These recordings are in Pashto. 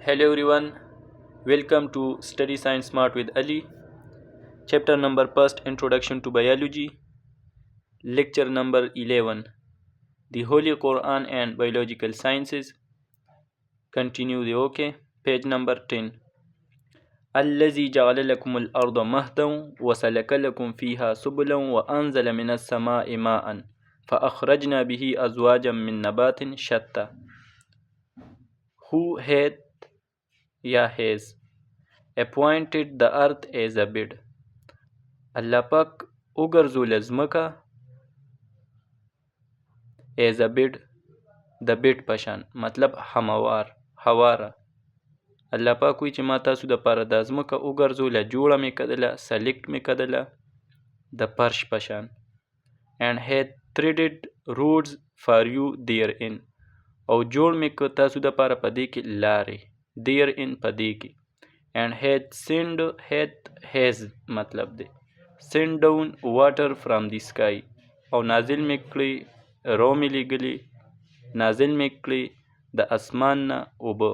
Hello everyone, welcome to Study Science Smart with Ali. Chapter number first, Introduction to Biology. Lecture number 11, The Holy Quran and Biological Sciences. Continue the OK. Page number 10. الذي جعل لكم الأرض مهدا وسلك لكم فيها سبلا وأنزل من السماء ماء فأخرجنا به أزواجا من نبات شتى. Who hath has appointed the earth as a bed. الله پاک وګرځوله ځمکه as a bed د bed په شان مطلب هواره. الله پاک وایي چې ما تاسو د پاره د ځمکه وګرځوله جوړه مې کړله سلیکټ مې کړله د فرش په شان and had threaded roads for you therein او جوړ مې کړ تاسو د پاره په دې کې لارې therein په دې کې and has مطلب دی send down water from the sky او نازل مې کړی رو مې لګلی نازل مې کړی د اسمان نه اوبه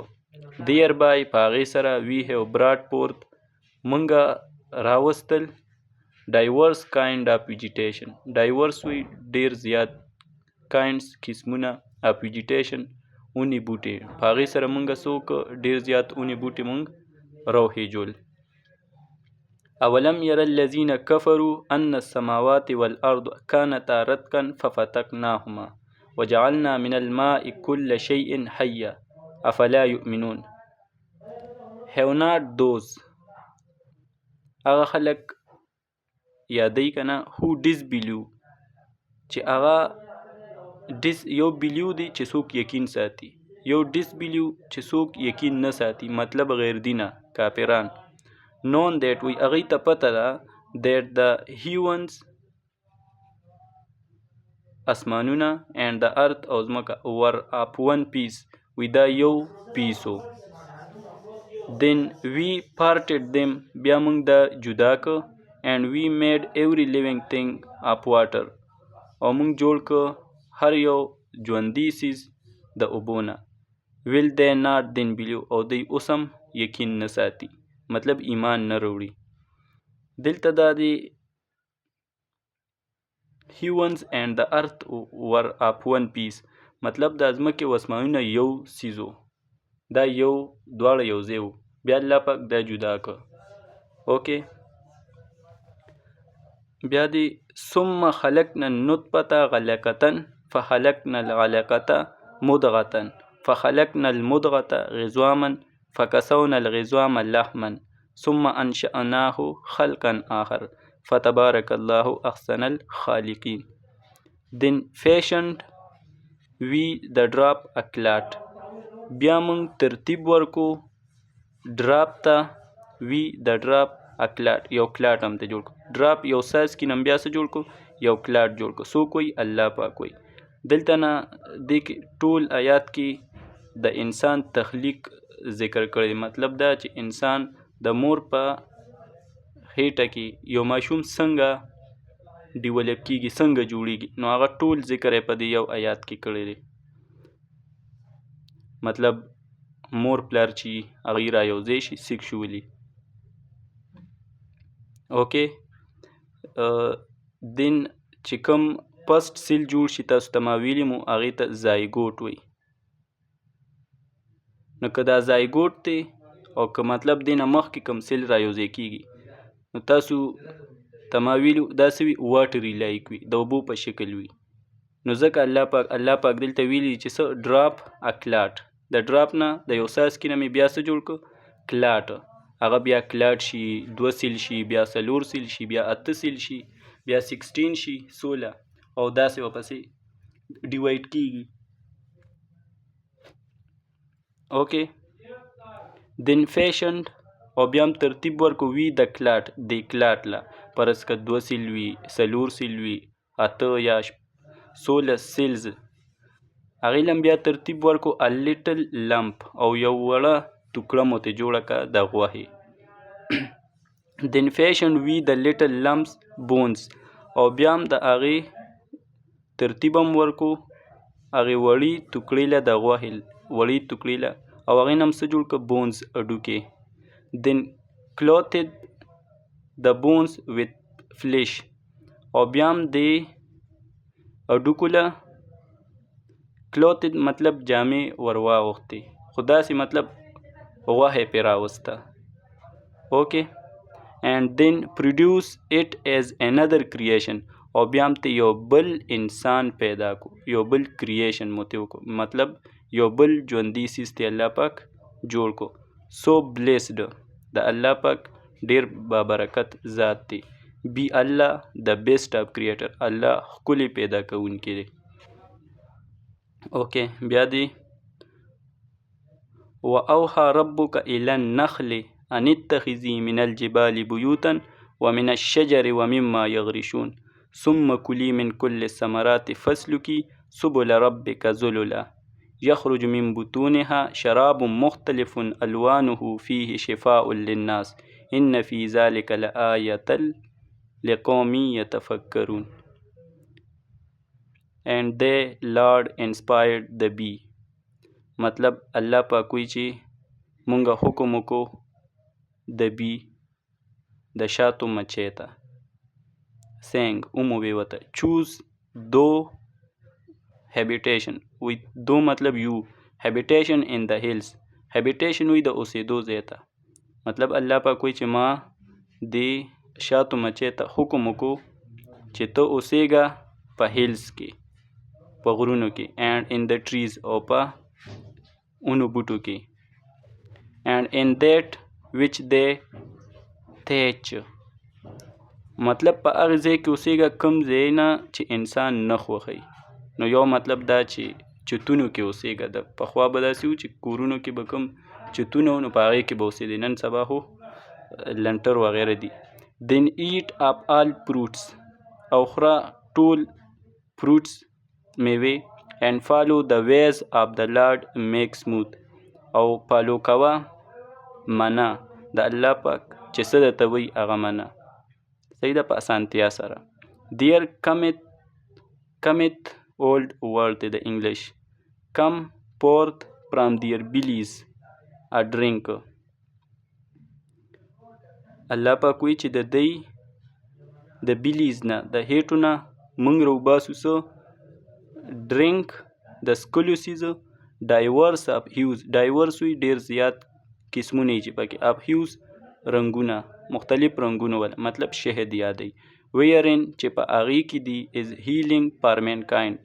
thereby په هغې سره we have brought forth مونږه راوستل diverse kind of vegetation diverse وی ډیر زیات kinds قسمونه of vegetation اونی بوټي په هغې سره مونږه څوک ډیر زیات اونی بوټي مونږ روهیجول اولم ير الذين كفروا ان السماوات والارض كانتا رتقا ففتقناهما وجعلنا من الماء كل شيء حي افلا يؤمنون. have not those هغه خلک یادی کنه who disbelieve چې هغه یو بلیو دی چې څوک یقین ساتي یو disbelieve چې څوک یقین نه ساتي مطلب غیر دینه کافران known that وی هغې ته پته ده that the heavens اسمانونه and the earth او ځمکه were of one piece وی دا یو پیسو then we parted them بیا موږ دا جدا که and we made every living thing of water او موږ جوړ که هر یو ژوندی څیز د اوبونه will they not then believe او دی اوسم یقین نه ساتي مطلب ایمان نه وروړي دلته دا دی heavens and the earth were of one piece مطلب د ځمکې و اسمانونه یو څیزو دا یو دواړه یو ځای وو بیا الله پاک دا جدا که اوکې بیا دی ثم خلقنا النطفة علقة فخلقنا العلقة مضغة فخلقنا المضغة عظاما فكسونا العظام لحما ثم انشأناه خلقا آخر فتبارك الله احسن الخالقين. then fashioned we the drop a clot بیا موږ ترتیب ورکو ډراپ ته وی د ډراپ ا کلاټ یو کلاټ هم ته جوړ کړو ډراپ یو ساز کې نم بیا څه جوړ کړو یو کلاټ جوړ کړو څوک وایي الله پاک وایي دلته نه دې کې ټول آیات کې د انسان تخلیق ذکر کړی مطلب دا چې انسان د مور په خېټه کې یو ماشوم څنګه ډیولپ کیږي څنګه جوړیږي نو هغه ټول ذکر یې په دې یو آیات کې کړی دی مطلب مور پلار چې هغې را یوځای شي سیکشولي اوکې دین چې کوم پسټ سیل جوړ شي تاسو ته ما ویلي مو هغې ته زایګوټ وایي نو که دا زایګوټ دی او که مطلب دی نه مخکې کوم سیل را یوځای کیږي نو تاسو ته ما ویلي دا څه وي واټري لایک وي د اوبو په شکل وي نو ځکه الله پاک دلته ویلي چې څه ډراپ ا کلاټ د ډراپ نه د یو څاڅکي نه مې بیا څه جوړ کړو کلاټ هغه بیا کلاټ شي 2 سیل شي بیا 4 سیل شي بیا 8 سیل شي بیا 16 شي 16 او داسې ورپسې ډیوایډ کیږي اوکې then fashioned او بیا هم ترتیب ورکو وی د کلاټ د کلاټ لا پرس که 2 سیل وي 4 سیل وي 8 یا 16 سیلز هغې لم بیا ترتیب ورکو ا لیټل لمپ او یو وړه ټوکړه مو ته جوړه که د غوښې then fashioned we the little lumps bones او بیا هم د هغې ترتیب هم ورکو هغې وړي ټوکړې له د غوښې وړي ټوکړې له او هغې نه هم څه جوړ کړه بونز هډوکې. then clothed the bones with flesh او بیا هم دې هډوکو له clothed مطلب جامې ور واغوښتې خو داسې مطلب غوښه یې پرې راوسته. اوکې and then produce it as another creation او بیا هم ته یو بل انسان پیدا کو یو بل کریشن مو ته وکړو مطلب یو بل ژوندي څیز ته الله پاک جوړ کو. so blessed د الله پاک ډیر بابرکت ذات دی. be الله the best of creator الله ښکلی پیدا کوونکی دی. اوکې بیا دی وأوحى ربك إلى النخل أن اتخذي من الجبال بيوتا ومن الشجر ومما يغرشون ثم كلي من كل الثمرات فاسلكي سبل ربك ذللا يخرج من بطونها شراب مختلف ألوانه فيه شفاء للناس إن في ذلك لآية لقوم يتفكرون. and the Lord inspired the bee مطلب الله پاک وایي چې مونږه حکم وکړو د بی د شاتو مچۍ ته saying ومو وی وته choose دو habitation وی دو مطلب یو habitation in the hills habitation وی د اوسېدو ځای ته مطلب الله پاک وایي چې ما د شاتو مچۍ ته حکم وکړو چې ته اوسېږه په هیلز کې په غرونو کې and in the trees او په اونو بوټو کې and in that which they thatch مطلب په هغه ځای کې اوسېږه کوم ځای نه چې انسان نه خوښوي. نو یو مطلب دا چې چتونو کې اوسېږه د پخوا به داسې و چې کورونو کې به کوم چتونه و نو په هغې کې به اوسېدې نن سبا خو لنټر وغیره دي. then eat up all fruits او خوره ټول fruits میوې and follow the ways of the Lord make smooth او فالو کوه منه د الله پاک چې څه درته وایي هغه منه صحیح ده په اسانتیا سره. there cometh old word د English come forth from their bellies a drink الله پاک وایي چې د دوی د بیلیز نه د هیټو نه موږ راوباسو څه ډرینک د څښلو څیزه ډایورس اف هیوز ډایورس وي ډیر زیات قسمونه یې چې پکې اف هیوز رنګونه مختلف رنګونه ول مطلب شهد یادوي ویرین چې په هغې کې دی از هیلینګ فار مینکایند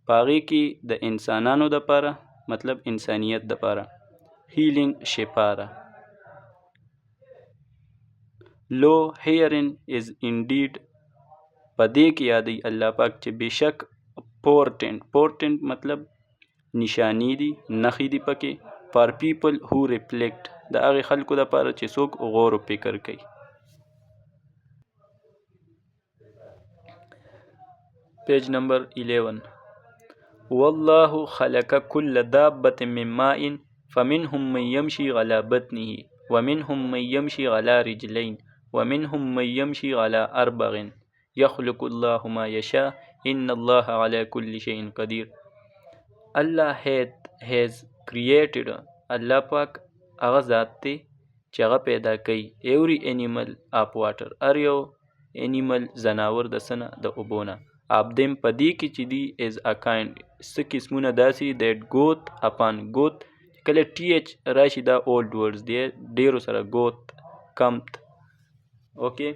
په هغې کې د انسانانو دپاره مطلب انسانیت دپاره هیلینګ شفا ده. لو هیرین از انډیډ په دې کې یادوي الله پاک چې بېشک پورټنټ مطلب نشانی دي نښې دي پکې فار پیپل هو ریفلیکټ د هغې خلکو دپاره چې څوک غور و فکر کوي. پیج نمبر 11 والله خلق كل دابة من ماء فمنهم من يمشي على بطنه ومنهم من يمشي على رجلين ومنهم من يمشي على أربع يخلق الله ما يشاء إن الله على كل شيء قدير. Allah has created الله پاک هغه ذات دی چې هغه پیدا کوي every animal of water هر یو animal زناور د څه نه د اوبو نه of them په دې کې چې دی is a kind څه قسمونه داسې that goeth upon goeth کله th راشي دا old words دی ډیرو سره goeth کمت اوکې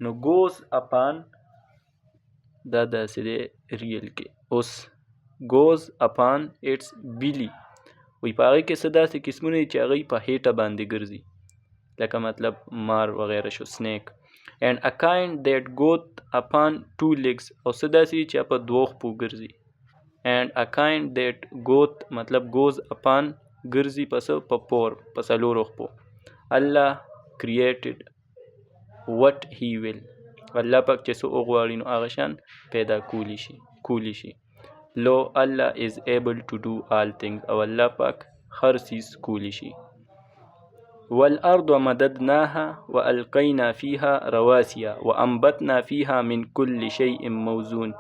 نو goes upon دا داسې دی ریل کې اوس goes upon its belly وی په هغې کې څه داسې قسمونه دي چې هغوی په هیټه باندې ګرځي لکه مطلب مار وغیره شو snake and a kind that goeth upon two legs او څه داسې دي چې په دوو خپو ګرځي and a kind that goeth مطلب goes upon ګرځي په پور په څلورو خپو. الله created what he will الله پاک چې څه وغواړي نو هغه شان پیدا کولی شي. لو الله is able to do all things او الله پاک هر چیز کولی شي. والارض مددناها والقينا فيها رواسي وانبتنا فيها من كل شيء موزون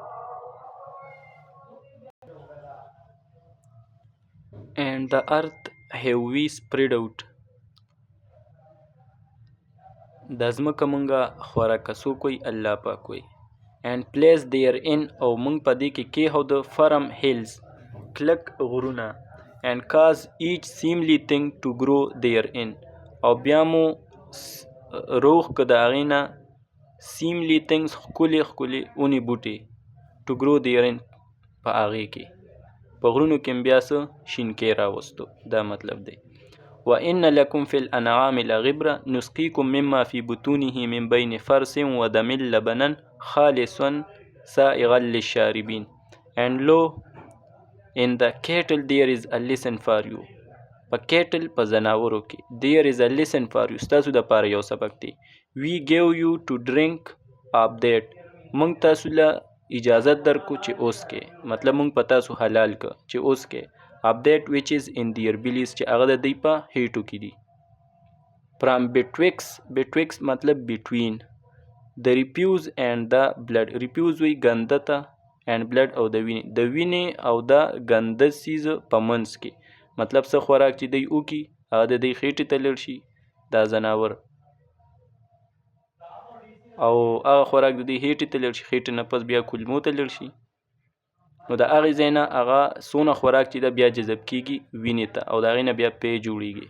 and the earth have we spread out دا ځمکه مونږه خوراکه څوک وی الله پاک وی and place therein او مونږ په دې کې کېښوده firm hills کلک غرونه and cause each seemly thing to grow therein او بیا مو روغ که د هغې نه seemly things ښکلې ښکلې اونې بوټې to grow therein په هغې کې په غرونو کې بیا څه شینکۍ راوستو دا مطلب دی وَإِنَّ لَكُمْ فِي الْأَنْعَامِ لَعِبْرَةً نُسْقِيكُم مِّمَّا فِي بُطُونِهِ مِن بَيْنِ فَرْثٍ وَدَمٍ لَبَنًا خَالِصًا سَائِغًا لِلشَّارِبِينَ And lo, in the cattle there is a lesson for you. په cattle په زناورو کې there is a lesson for you. ستاسو دپاره یو سبق دی. We gave you to drink of that. موږ تاسو له اجازت درکو چې اوس کې مطلب موږ په تاسو حلال که چې اوس کې of that which is in their bellies چې هغه د دوی په هیټو کې دي from betwixt مطلب between the refuse and the blood refuse وی ګنده ته and blood او د وینې او د ګنده څیز په منځ کې مطلب څه خوراک چې دی وکي هغه د دوی خېټې ته لړ شي دا ځناور او هغه خوراک د دوی خېټې ته لړ شي خېټې نه پس بیا کولمو ته لړ شي نو د هغې ځای نه هغه څونه خوراک چې ده بیا جذب کېږي وینې ته او د هغې نه بیا پی جوړېږي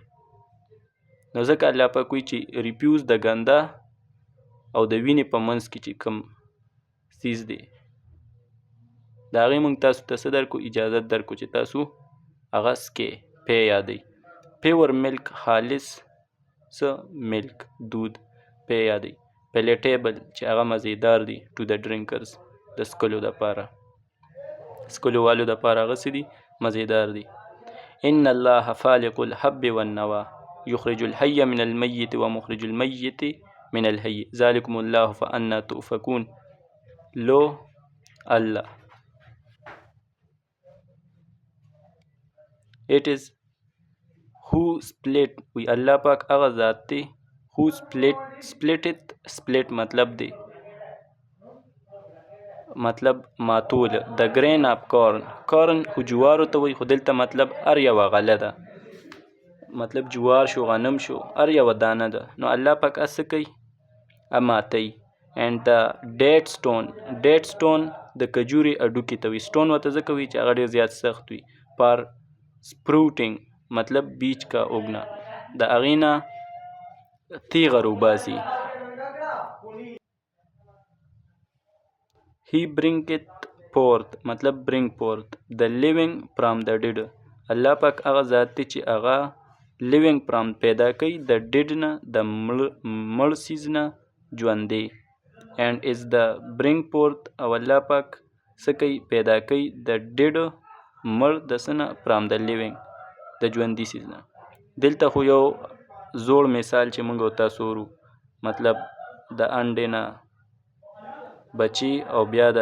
نو ځکه الله پاک وایي چې ریپیوز د ګنده او د وینې په منځ کې چې کوم څیز دی د هغې موږ تاسو ته څه درکو اجازت درکو چې تاسو هغه څکئ پی یادئ پیور ملک خالص څه ملک دود پی یادئ پیلیټیبل چې هغه مزیدار دی ټو د ډرینکرز د څکلو دپاره څکلو والو دپاره هغه څه دي مزیدار دي ان الله فالق الحب والنوى یخرج الحي من المیت ومخرج المیت من الحي ذلكم الله فأنا تؤفكون لو الله it is who split وی الله پاک هغه ذات دی who split مطلب دی مطلب ماتول د grain of corn خو جوارو ته وایي خو دلته مطلب هر یوه غله ده مطلب جوار شو غنم شو هر یوه دانه ده نو الله پاک څه کوي ماتوي and the date stone د کجورې اډوکې ته وایي stone ورته ځکه وایي چې هغه ډېر زیات سخت وي for sprouting مطلب بیج کا اوګنا د هغې نه تیغه روباسي he bringeth forth مطلب bring forth the living from the dead الله پاک هغه ذات دی چې هغه living from پیدا کوي د dead نه د مړ څیز نه ژوندی and is the bring forth او الله پاک څه کوي پیدا کوي د dead مړ د څه نه from the living د ژوندي څیز نه دلته خو یو زوړ مثال چې موږ تاسو ورو مطلب د انډې نه بچی او بیا د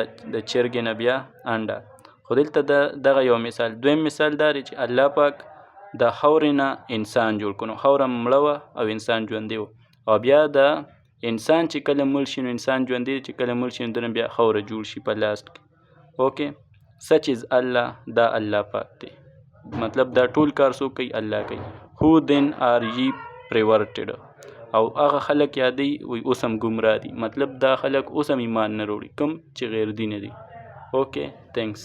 چرګې نه بیا انډه خو دلته دغه یو مثال دویم مثال دا دی چې الله پاک د خاورې نه انسان جوړ کړو خاوره مړه وه او انسان ژوندی و او بیا د انسان چې کله مړ شي نو انسان ژوندی چې کله مړ شي نو دنه بیا خاوره جوړ شي په لاست کې اوکې سچ از الله دا الله پاک دی مطلب دا ټول کار څوک کوي الله کوي who then are ye perverted او هغه خلک یادوي وایي اوس هم ګمراه دي مطلب دا خلک اوس هم ایمان نه راوړي کوم چې غیر دینه دي اوکې تھینکس